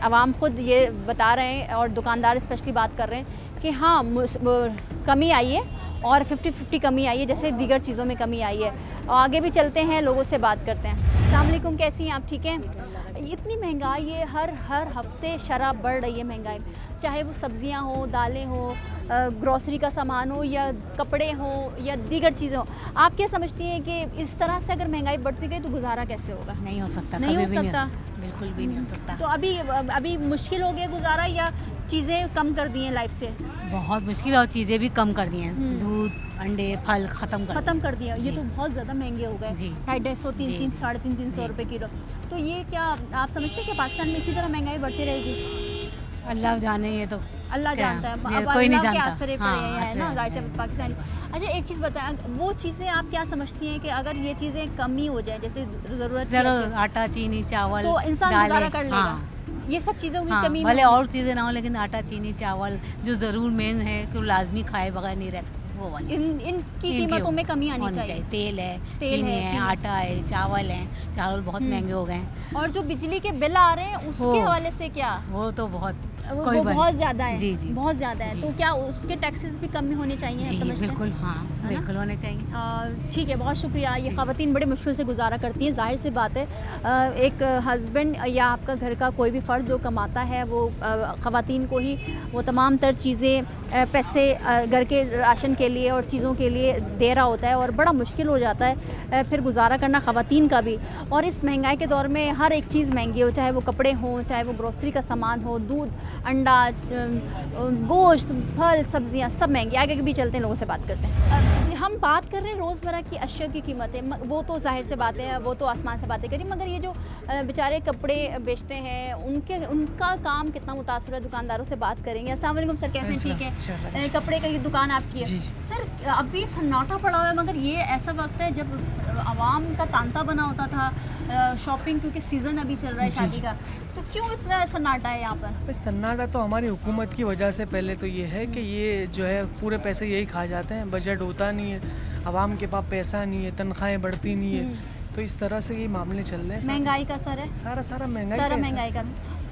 आवाम खुद ये बता रहे हैं और दुकानदार स्पेशली बात कर रहे हैं कि हाँ कमी आई है और 50-50 कमी आई है, जैसे दीगर चीज़ों में कमी आई है। आगे भी चलते हैं, लोगों से बात करते हैं। अस्सलाम वालेकुम, कैसी हैं आप? ठीक हैं? इतनी महंगाई है, हर हफ्ते शराब बढ़ रही है महंगाई, चाहे वो सब्जियां हो, दालें हो, ग्रोसरी का सामान हो, या कपड़े हो, या दीगर चीज़ें हो। आप क्या समझती हैं कि इस तरह से अगर महंगाई बढ़ती गई तो गुजारा कैसे होगा? नहीं हो सकता, नहीं हो सकता, बिल्कुल भी नहीं हो सकता। तो अभी मुश्किल हो गया गुजारा, या चीज़ें कम कर दी हैं लाइफ से? बहुत मुश्किल, और चीज़ें भी कम कर दी हैं, दूध, अंडे, फल ख़त्म कर दिया। ये तो बहुत ज़्यादा महंगे हो गए, 250, 300, 350 रुपये किलो। तो ये क्या आप समझते हैं कि पाकिस्तान में इसी तरह महंगाई बढ़ती रहेगी? अल्लाह जाने, ये तो अल्लाह जानता है, अब कोई नहीं अल्लाह के जानता। आसरे पर है ना, जाहिर से पाकिस्तान। अच्छा, एक चीज़ बताएं, वो चीज़ें आप क्या समझती हैं कि अगर ये चीज़ें कमी हो जाए, जैसे ज़रूरत आटा, चीनी, चावल, तो इंसान गुजारा कर लेगा? ये सब चीज़ों की कमी भले और चीज़ें ना हो, लेकिन आटा, चीनी, चावल जो ज़रूर मेन है कि वो लाजमी खाए बगैर नहीं रह सकते, वो वाली इनकी कीमतों में कमी आनी चाहिए। तेल है, चीनी है, आटा है, चावल है, चावल बहुत महंगे हो गए हैं। और जो बिजली के बिल आ रहे हैं उसके हवाले से क्या? वो तो बहुत बहुत ज़्यादा है। जी, बहुत ज़्यादा है। तो क्या उसके टैक्सेस भी कम होने चाहिए? जी, बिल्कुल, हाँ, बिल्कुल होने चाहिए। ठीक है, बहुत शुक्रिया। ये ख़वातीन बड़ी मुश्किल से गुजारा करती हैं, जाहिर सी बात है। एक हस्बैंड या आपका घर का कोई भी फ़र्द जो कमाता है, वो ख़वातीन को ही वो तमाम तर चीज़ें, पैसे घर के राशन के लिए और चीज़ों के लिए दे रहा होता है, और बड़ा मुश्किल हो जाता है फिर गुजारा करना ख़वातीन का भी। और इस महंगाई के दौर में हर एक चीज़ महंगी हो, चाहे वो कपड़े हों, चाहे वो ग्रोसरी का सामान हो, दूध, अंडा, गोश्त, फल, सब्जियां, सब महंगी। आगे भी चलते हैं, लोगों से बात करते हैं। हम बात कर रहे हैं रोज़मर्रा की अशिया की कीमतें, वो तो जाहिर से बात है, वो तो आसमान से बातें करी, मगर ये जो बेचारे कपड़े बेचते हैं उनका काम कितना मुतासर है, दुकानदारों से बात करेंगे। अस्सलाम वालेकुम सर, कैसे हैं? ठीक है। कपड़े का ये दुकान आपकी है सर, अभी सन्नाटा पड़ा हुआ है, मगर ये ऐसा वक्त है जब आवाम का तांता बना होता था शॉपिंग, क्योंकि सीज़न अभी चल रहा है शादी का, तो क्यों इतना सन्नाटा है यहाँ पर? सन्नाटा तो हमारी हुकूमत की वजह से पहले तो ये है कि ये जो है पूरे पैसे यही खा जाते हैं, बजट होता नहीं है, आवाम के पास पैसा नहीं है, तनख्वाहें बढ़ती नहीं है, तो इस तरह से ये मामले चल रहे हैं। महंगाई का सर है, सारा महंगाई का।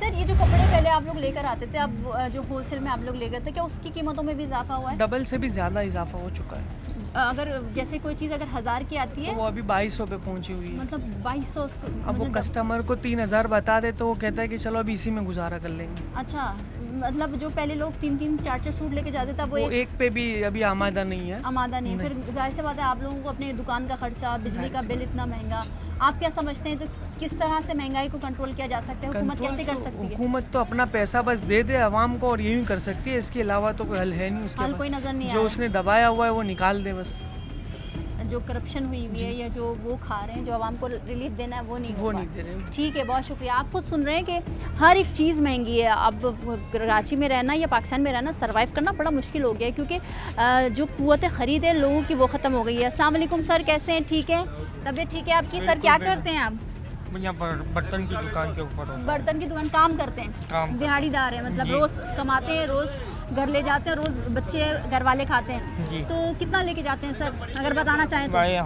सर, ये जो कपड़े पहले आप लोग लेकर आते थे, अब जो होलसेल में आप लोग ले रहे थे, क्या उसकी कीमतों में भी इजाफा हुआ है? डबल से भी ज़्यादा इजाफा हो चुका है। अगर जैसे कोई चीज़ अगर 1000 की आती है तो वो अभी 2200 पे पहुंची हुई है। मतलब 2200। अब वो कस्टमर को 3000 बता दे तो वो कहता है कि चलो अभी इसी में गुजारा कर लेंगे। अच्छा, मतलब जो पहले लोग 3-3, 4-4 सूट लेके जाते थे, वो एक पे भी अभी आमादा नहीं है। नहीं। फिर जाहिर सी बात है, आप लोगों को अपने दुकान का खर्चा, बिजली का बिल इतना महंगा, आप क्या समझते हैं, तो किस तरह से महंगाई को कंट्रोल किया जा सकता है? हुकूमत कैसे कर सकती है? हुकूमत तो अपना पैसा बस दे दे आवाम को, और यही कर सकती है, इसके अलावा तो कोई हल है नहीं। उसके कोई नज़र नहीं जो उसने दबाया हुआ है वो निकाल दे बस। जो करप्शन हुई हुई है, या जो वो खा रहे हैं, जो आवाम को रिलीफ देना है, वो नहीं दे रहे। ठीक है, बहुत शुक्रिया। आप खुद सुन रहे हैं कि हर एक चीज़ महंगी है। अब कराची में रहना या पाकिस्तान में रहना, सर्वाइव करना बड़ा मुश्किल हो गया है, क्योंकि जो कुव्वत ख़रीद है लोगों की, वो ख़त्म हो गई है। अस्सलाम वालेकुम सर, कैसे हैं? ठीक है, तबीयत ठीक है आपकी? सर, क्या करते हैं आप? यहाँ पर बर्तन की दुकान के ऊपर। बर्तन की दुकान काम करते हैं, दिहाड़ीदार है, मतलब रोज़ कमाते हैं, रोज़ घर ले जाते हैं, रोज़ बच्चे घर वाले खाते हैं। तो कितना लेके जाते हैं सर, अगर बताना चाहें तो? भाई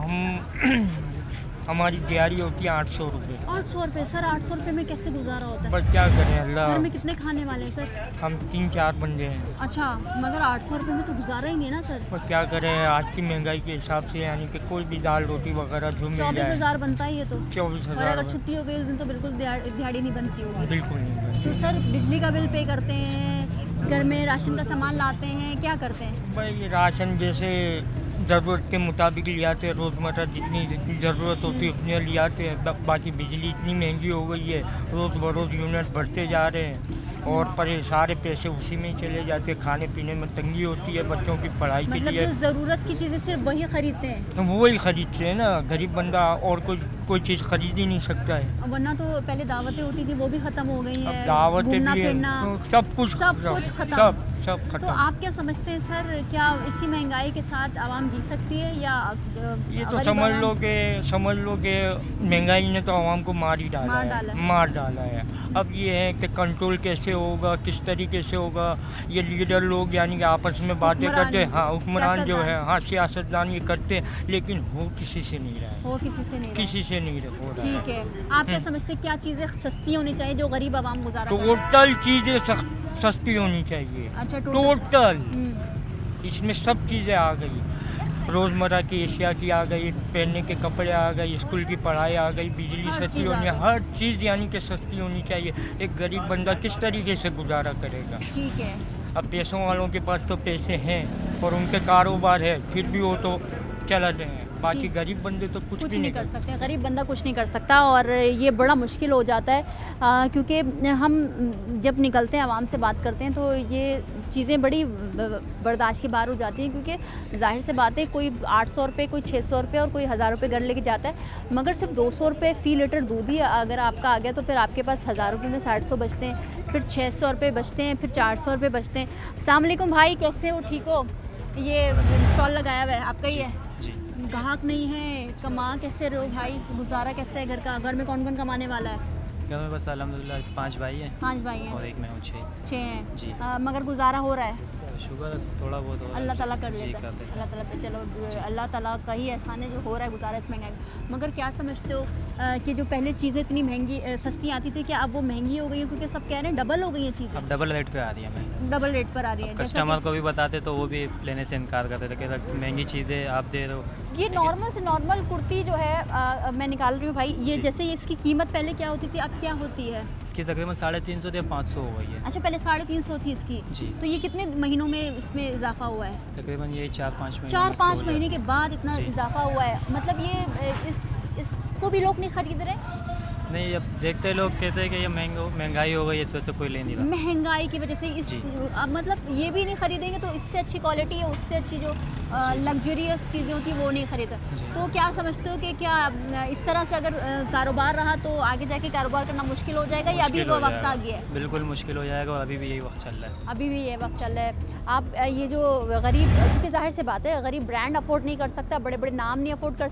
हमारी दिहाड़ी होती है 800 रुपये। 800 रुपये सर, 800 रुपये में कैसे गुजारा होता है? बस क्या करें अल्लाह। घर में कितने खाने वाले हैं सर? हम 3-4 बंदे हैं। अच्छा, मगर 800 रुपये में तो गुजारा ही नहीं है ना सर? बस क्या करें, आज की महंगाई के हिसाब से, यानी कि कोई भी दाल रोटी वगैरह जो मिल जाए। 24,000 बनता ही है तो 24,000। और अगर छुट्टी हो गई उस दिन तो बिल्कुल दिहाड़ी नहीं बनती होगी। बिल्कुल नहीं। तो सर, बिजली का बिल पे करते हैं, घर में राशन का सामान लाते हैं, क्या करते हैं? भाई राशन जैसे ज़रूरत के मुताबिक ले आते हैं, रोज़मर्रा जितनी ज़रूरत होती है उतनी ले आते हैं। बाकी बिजली इतनी महंगी हो गई है, रोज़ बरोज़ यूनिट बढ़ते जा रहे हैं, और पर सारे पैसे उसी में ही चले जाते हैं। खाने पीने में तंगी होती है, बच्चों की पढ़ाई के लिए मतलब ज़रूरत की चीज़ें सिर्फ वही ख़रीदते हैं? तो वही ख़रीदते हैं ना, गरीब बंदा और कोई चीज़ खरीद ही नहीं सकता है। वरना तो पहले दावतें होती थी, वो भी ख़त्म हो गई हैं, दावतें घूमना भी फिरना सब कुछ ख़त्म। सब खत्म। तो आप क्या समझते हैं सर, क्या इसी महंगाई के साथ आवाम जी सकती है, या ये तो समझ लो कि महंगाई ने तो आवाम को मार डाला है। अब ये है कि कंट्रोल कैसे होगा, किस तरीके से होगा, ये लीडर लोग यानी कि आपस में बातें करते हैं। हाँ, हुक्मरान जो है, हाँ सियासतदान ये करते हैं, लेकिन हो किसी से नहीं रहा है, हो किसी से नहीं हो रहा। ठीक है, आप क्या समझते हैं, क्या चीज़ें सस्ती होनी चाहिए जो गरीब आवाम गुजारा? टोटल चीज़ें सस्ती होनी चाहिए। अच्छा, टोटल इसमें सब चीज़ें आ गई, रोज़मर्रा की एशिया की आ गई, पहनने के कपड़े आ गए, स्कूल की पढ़ाई आ गई, बिजली सस्ती होनी, हर चीज़ यानी कि सस्ती होनी चाहिए। एक गरीब बंदा किस तरीके से गुजारा करेगा? ठीक है। अब पैसों वालों के पास तो पैसे हैं और उनके कारोबार है, फिर भी वो तो चला जाए, बाकी गरीब बंदे तो कुछ भी नहीं कर सकते। गरीब बंदा कुछ नहीं कर सकता और ये बड़ा मुश्किल हो जाता है क्योंकि हम जब निकलते हैं आवाम से बात करते हैं तो ये चीज़ें बड़ी बर्दाश्त के बाहर हो जाती हैं क्योंकि जाहिर से बात है कोई 800 रुपये, कोई 600 रुपये और कोई 1000 रुपये घर लेके जाता है, मगर सिर्फ 200 रुपये फ़ी लीटर दूध ही अगर आपका आ गया तो फिर आपके पास 1000 रुपये में 650 बचते हैं, फिर 600 रुपये बचते हैं, फिर 400 रुपये बचते हैं। अस्सलाम वालेकुम भाई, कैसे हो? ठीक हो? ये स्टॉल लगाया हुआ है आपका ही है? ग्राहक नहीं है, कमा कैसे रहे हो भाई? गुजारा कैसे है घर का? घर में कौन कौन कमाने वाला है? घर में बस अल्हम्दुलिल्लाह 5 भाई हैं। 5 भाई हैं और एक मैं हूँ, 6 हैं जी। मगर गुजारा हो रहा है? शुगर थोड़ा बहुत हो रहा है, अल्लाह ताला कर जी, लेता है। करते हैं। अल्लाह ताला पे चलो, अल्लाह ताला का ही एहसान है जो हो रहा है गुजारा इस महंगाई। मगर क्या समझते हो कि जो पहले चीज़ें इतनी महंगी सस्ती आती थी, क्या अब वो महंगी हो गई है? क्योंकि सब कह रहे हैं डबल हो गई हैं चीज़ें। अब डबल रेट पे आ रही है, मैं डबल रेट पर आ रही है। कस्टमर को भी बताते तो वो भी लेने से इनकार करते थे कि महंगी चीज़ें आप दे रहे हो। ये नॉर्मल से नॉर्मल कुर्ती जो है मैं निकाल रही हूँ भाई, ये जैसे इसकी कीमत पहले क्या होती थी, अब क्या होती है? इसकी तकरीबन 350 से 500 हो गई है। अच्छा, पहले 350 थी इसकी जी। तो ये कितने महीनों में इसमें इजाफा हुआ है? तकरीबन यही 4-5 महीने 4-5 महीने के बाद इतना जी। इजाफा हुआ है। मतलब ये इसको भी लोग नहीं खरीद रहे? नहीं, अब देखते लोग कहते हैं कि ये महंगाई हो गई, इस वजह से कोई ले नहीं रहा। महंगाई की वजह से अब मतलब ये भी नहीं खरीदेंगे तो इससे अच्छी क्वालिटी है, उससे अच्छी जो लग्जरियस चीज़ें होती हैं वो नहीं खरीदते। तो क्या समझते हो कि क्या इस तरह से अगर कारोबार रहा तो आगे जाके कारोबार करना मुश्किल हो जाएगा या अभी वो वक्त आ गया है? बिल्कुल मुश्किल हो जाएगा और अभी भी यही वक्त चल रहा है। अभी भी ये वक्त चल रहा है। आप ये जो गरीब, क्योंकि जाहिर से बात है गरीब ब्रांड अफोर्ड नहीं कर सकता, बड़े बड़े नाम नहीं अफोर्ड कर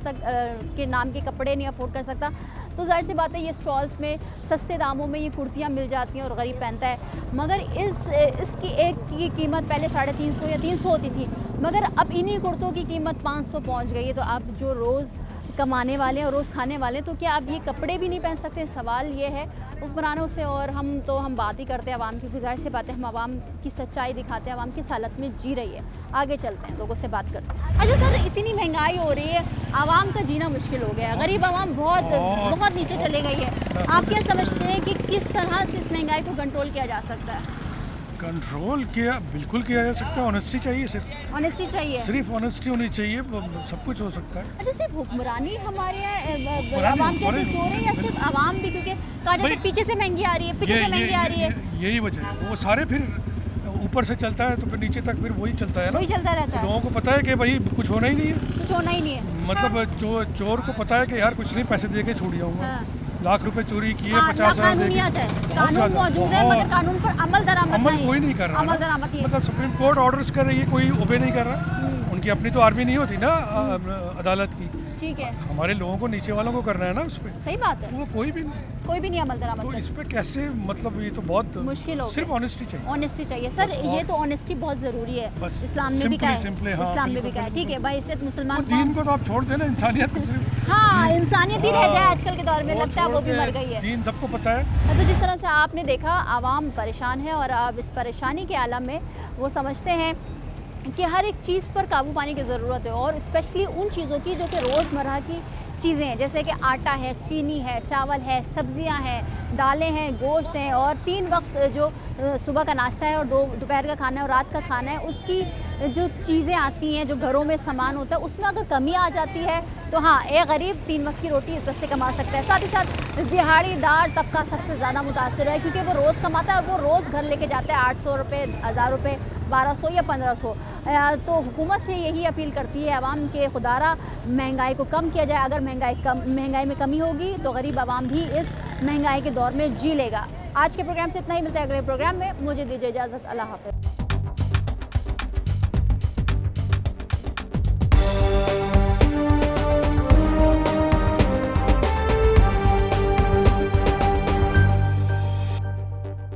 के नाम के कपड़े नहीं अफोर्ड कर सकता, तो जाहिर सी बात है ये स्टॉल्स में सस्ते दामों में ये कुर्तियाँ मिल जाती हैं और गरीब पहनता है। मगर इसकी एक की कीमत पहले 350 या 300 होती थी, मगर अब इन्हीं कुर्तों की कीमत 500 पहुंच गई है। तो अब जो रोज़ कमाने वाले हैं और रोज़ खाने वाले हैं तो क्या अब ये कपड़े भी नहीं पहन सकते? सवाल ये है हुक्मरानों से। और हम बात ही करते हैं आवाम की, गुज़ार से बातें, हम आवाम की सच्चाई दिखाते हैं, आवाम किस हालत में जी रही है। आगे चलते हैं, लोगों से बात करते हैं। अच्छा सर, इतनी महंगाई हो रही है, आवाम का जीना मुश्किल हो गया है, गरीब आवाम बहुत नीचे चले गई है। आप क्या समझते हैं कि किस तरह से इस महंगाई को कंट्रोल किया जा सकता है? कंट्रोल किया बिल्कुल किया जा सकता है। ऑनेस्टी चाहिए, सिर्फ ऑनेस्टी चाहिए, सिर्फ ऑनेस्टी होनी चाहिए, सब कुछ हो सकता है। अच्छा, सिर्फ हुक्मरानी हमारे आवाम के हाथ चोर है या सिर्फ आवाम भी? क्योंकि कहा जाता है पीछे से महंगी आ रही है, पीछे से महंगी आ रही है। यही वजह है, वो सारे फिर ऊपर से चलता है तो फिर नीचे तक फिर वही चलता है ना, वही चलता रहता है। लोगों को पता है कि भाई कुछ होना ही नहीं है, कुछ होना ही नहीं है। मतलब जो चोर को पता है कि यार कुछ नहीं, पैसे दे के छोड़ जाऊंगा। लाख रुपए चोरी किए, 50,000 दे के, कानून मौजूद है मगर कानून पर अमल कोई नहीं कर रहा। मतलब सुप्रीम कोर्ट ऑर्डर्स कर रही है, कोई ओबे नहीं कर रहा। उनकी अपनी तो आर्मी नहीं होती ना अदालत की, ठीक है, हमारे लोगों को, नीचे वालों को करना है ना उस पर। सही बात है, वो कोई भी नहीं अमल दरामद। तो इस पे कैसे, मतलब ये तो बहुत मुश्किल हो, सिर्फ ऑनेस्टी चाहिए। ऑनेस्टी चाहिए सर, ये तो ऑनेस्टी बहुत ज़रूरी है। इस्लाम में भी कहा है, इस्लाम में भी कहा है, ठीक है भाई, इससे मुसलमान दीन को तो आप छोड़ देना, इंसानियत को सिर्फ। हाँ, इंसानियत ही रह जाए आजकल के दौर में, लगता है वो भी मर गई है। दीन सबको पता है। तो जिस तरह से आपने देखा आवाम परेशान है और अब इस परेशानी के आलम में वो समझते हैं कि हर एक चीज़ पर काबू पाने की ज़रूरत है, और स्पेशली उन चीज़ों की जो कि रोज़मर्रा की चीज़ें हैं, जैसे कि आटा है, चीनी है, चावल है, सब्जियां हैं, दालें हैं, गोश्त हैं, और 3 वक्त जो सुबह का नाश्ता है और दोपहर का खाना है और रात का खाना है, उसकी जो चीज़ें आती हैं, जो घरों में सामान होता है, उसमें अगर कमी आ जाती है तो हाँ, एक गरीब 3 वक्त की रोटी इज्जत से कमा सकता है। साथ ही साथ दिहाड़ीदार तबका सबसे ज़्यादा मुतासर है, क्योंकि वो रोज़ कमाता है और वो रोज़ घर लेके जाता है 800 रुपये, 1000 रुपये, 1200 या 1500। तो हुकूमत से यही अपील करती है आवाम के खुदारा महंगाई को कम किया जाए। अगर महंगाई में कमी होगी तो गरीब आवाम भी इस महंगाई के दौर में जी लेगा। आज के प्रोग्राम से इतना ही, मिलता है अगले प्रोग्राम में। मुझे दीजिए इजाज़त, अल्लाह हाफ़िज़।